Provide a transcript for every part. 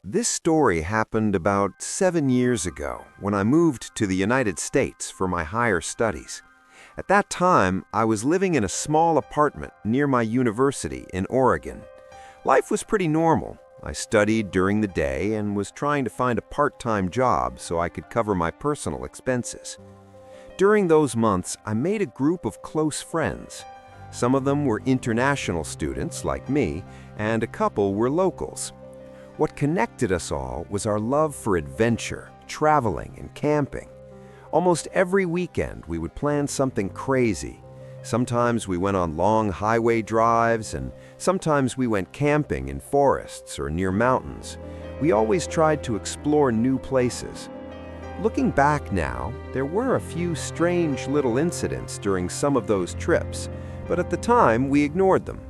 This story happened about 7 years ago when I moved to the United States for my higher studies. At that time, I was living in a small apartment near my university in Oregon. Life was pretty normal. I studied during the day and was trying to find a part-time job so I could cover my personal expenses. During those months, I made a group of close friends. Some of them were international students like me, and a couple were locals. What connected us all was our love for adventure, traveling, and camping. Almost every weekend, we would plan something crazy. Sometimes we went on long highway drives, and sometimes we went camping in forests or near mountains. We always tried to explore new places. Looking back now, there were a few strange little incidents during some of those trips, but at the time, we ignored them.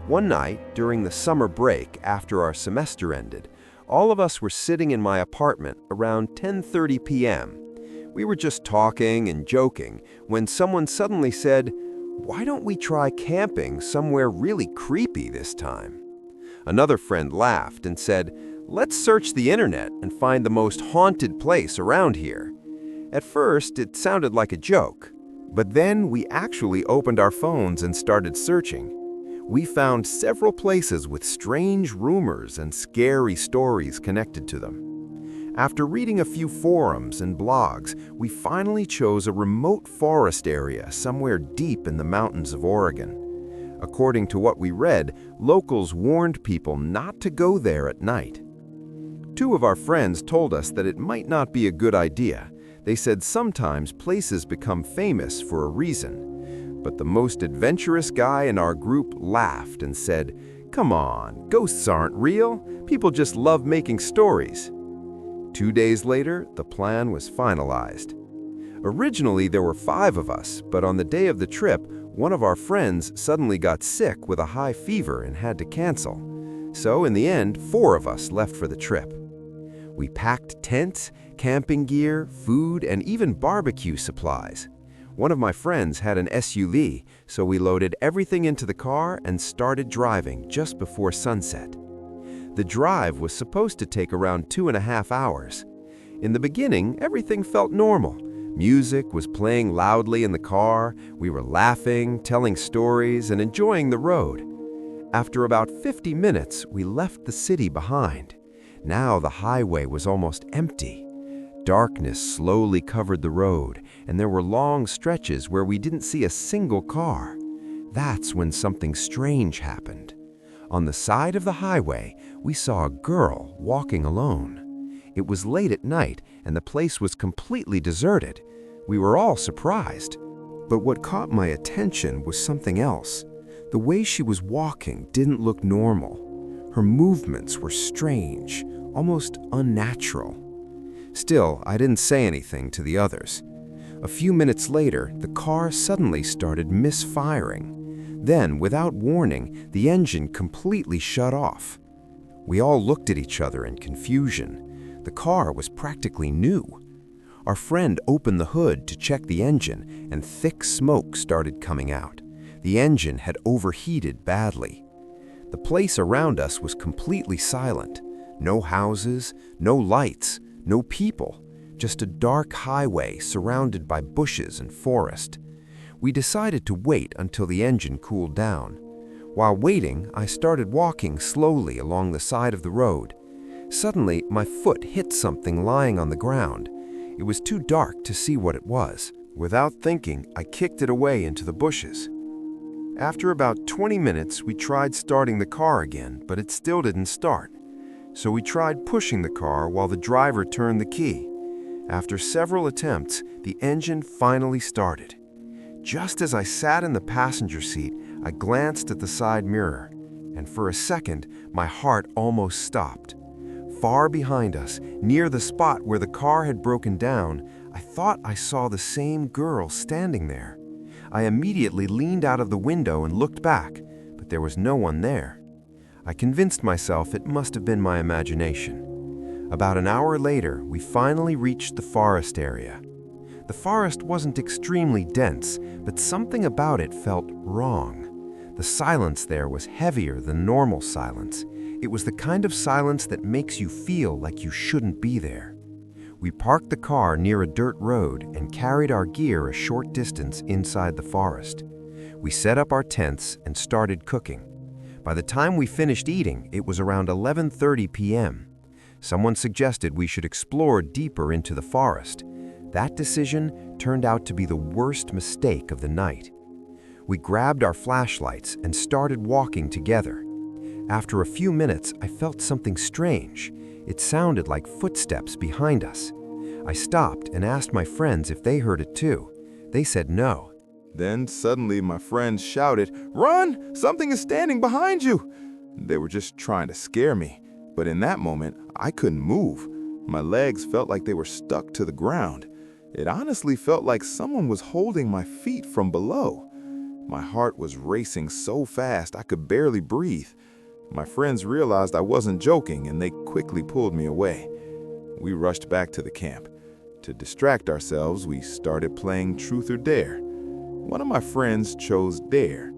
One night, during the summer break after our semester ended, all of us were sitting in my apartment around 10:30 p.m. We were just talking and joking when someone suddenly said, "Why don't we try camping somewhere really creepy this time?" Another friend laughed and said, "Let's search the internet and find the most haunted place around here." At first, it sounded like a joke, but then we actually opened our phones and started searching. We found several places with strange rumors and scary stories connected to them. After reading a few forums and blogs, we finally chose a remote forest area somewhere deep in the mountains of Oregon. According to what we read, locals warned people not to go there at night. Two of our friends told us that it might not be a good idea. They said sometimes places become famous for a reason. But the most adventurous guy in our group laughed and said, "Come on, ghosts aren't real. People just love making stories." 2 days later, the plan was finalized. Originally, there were 5 of us, but on the day of the trip, one of our friends suddenly got sick with a high fever and had to cancel. So in the end, 4 of us left for the trip. We packed tents, camping gear, food, and even barbecue supplies. One of my friends had an SUV, so we loaded everything into the car and started driving just before sunset. The drive was supposed to take around 2.5 hours. In the beginning, everything felt normal. Music was playing loudly in the car, we were laughing, telling stories, and enjoying the road. After about 50 minutes, we left the city behind. Now the highway was almost empty. Darkness slowly covered the road, and there were long stretches where we didn't see a single car. That's when something strange happened. On the side of the highway, we saw a girl walking alone. It was late at night, and the place was completely deserted. We were all surprised. But what caught my attention was something else. The way she was walking didn't look normal. Her movements were strange, almost unnatural. Still, I didn't say anything to the others. A few minutes later, the car suddenly started misfiring. Then, without warning, the engine completely shut off. We all looked at each other in confusion. The car was practically new. Our friend opened the hood to check the engine, and thick smoke started coming out. The engine had overheated badly. The place around us was completely silent. No houses, no lights, no people, just a dark highway surrounded by bushes and forest. We decided to wait until the engine cooled down. While waiting, I started walking slowly along the side of the road. Suddenly, my foot hit something lying on the ground. It was too dark to see what it was. Without thinking, I kicked it away into the bushes. After about 20 minutes, we tried starting the car again, but it still didn't start. So we tried pushing the car while the driver turned the key. After several attempts, the engine finally started. Just as I sat in the passenger seat, I glanced at the side mirror, and for a second, my heart almost stopped. Far behind us, near the spot where the car had broken down, I thought I saw the same girl standing there. I immediately leaned out of the window and looked back, but there was no one there. I convinced myself it must have been my imagination. About an hour later, we finally reached the forest area. The forest wasn't extremely dense, but something about it felt wrong. The silence there was heavier than normal silence. It was the kind of silence that makes you feel like you shouldn't be there. We parked the car near a dirt road and carried our gear a short distance inside the forest. We set up our tents and started cooking. By the time we finished eating, it was around 11:30 p.m. Someone suggested we should explore deeper into the forest. That decision turned out to be the worst mistake of the night. We grabbed our flashlights and started walking together. After a few minutes, I felt something strange. It sounded like footsteps behind us. I stopped and asked my friends if they heard it too. They said no. Then suddenly my friends shouted, "Run! Something is standing behind you!" They were just trying to scare me, but in that moment, I couldn't move. My legs felt like they were stuck to the ground. It honestly felt like someone was holding my feet from below. My heart was racing so fast I could barely breathe. My friends realized I wasn't joking and they quickly pulled me away. We rushed back to the camp. To distract ourselves, we started playing Truth or Dare. One of my friends chose Dare.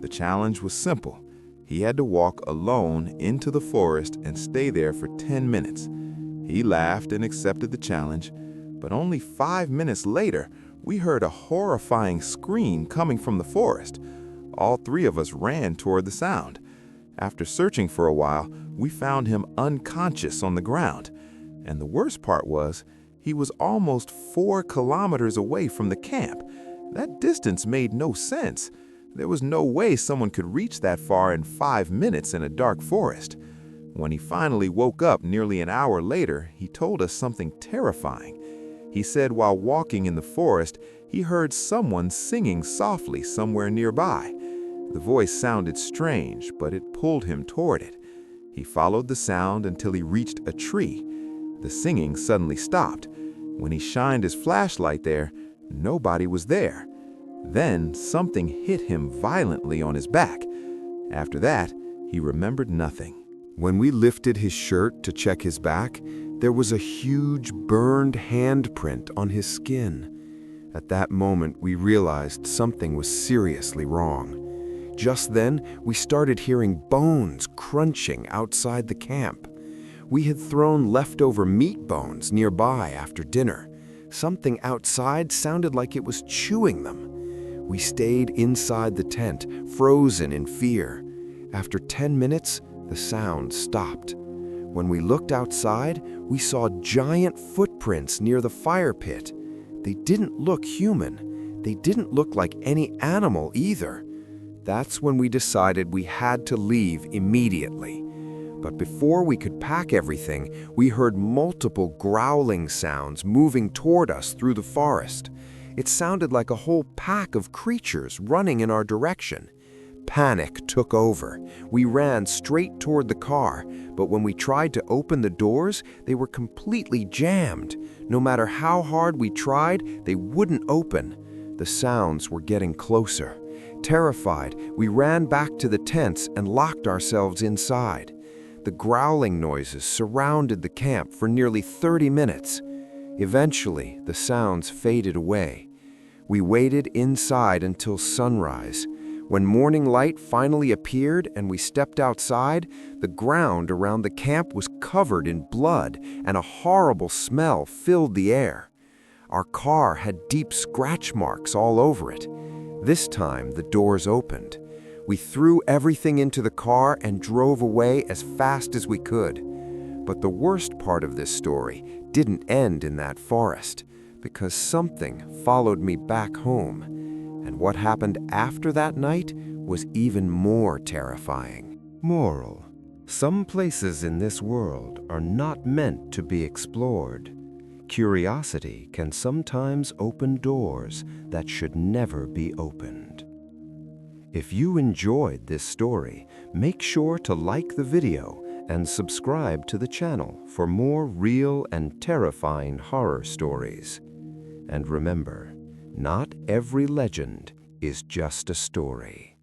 The challenge was simple. He had to walk alone into the forest and stay there for 10 minutes. He laughed and accepted the challenge, but only 5 minutes later, we heard a horrifying scream coming from the forest. All three of us ran toward the sound. After searching for a while, we found him unconscious on the ground. And the worst part was, he was almost 4 kilometers away from the camp. That distance made no sense. There was no way someone could reach that far in 5 minutes in a dark forest. When he finally woke up nearly an hour later, he told us something terrifying. He said while walking in the forest, he heard someone singing softly somewhere nearby. The voice sounded strange, but it pulled him toward it. He followed the sound until he reached a tree. The singing suddenly stopped. When he shined his flashlight there, nobody was there. Then something hit him violently on his back. After that, he remembered nothing. When we lifted his shirt to check his back, there was a huge burned handprint on his skin. At that moment, we realized something was seriously wrong. Just then, we started hearing bones crunching outside the camp. We had thrown leftover meat bones nearby after dinner. Something outside sounded like it was chewing them. We stayed inside the tent, frozen in fear. After 10 minutes, the sound stopped. When we looked outside, we saw giant footprints near the fire pit. They didn't look human. They didn't look like any animal either. That's when we decided we had to leave immediately. But before we could pack everything, we heard multiple growling sounds moving toward us through the forest. It sounded like a whole pack of creatures running in our direction. Panic took over. We ran straight toward the car, but when we tried to open the doors, they were completely jammed. No matter how hard we tried, they wouldn't open. The sounds were getting closer. Terrified, we ran back to the tents and locked ourselves inside. The growling noises surrounded the camp for nearly 30 minutes. Eventually, the sounds faded away. We waited inside until sunrise. When morning light finally appeared and we stepped outside, the ground around the camp was covered in blood and a horrible smell filled the air. Our car had deep scratch marks all over it. This time, the doors opened. We threw everything into the car and drove away as fast as we could. But the worst part of this story didn't end in that forest, because something followed me back home. And what happened after that night was even more terrifying. Moral: some places in this world are not meant to be explored. Curiosity can sometimes open doors that should never be opened. If you enjoyed this story, make sure to like the video and subscribe to the channel for more real and terrifying horror stories. And remember, not every legend is just a story.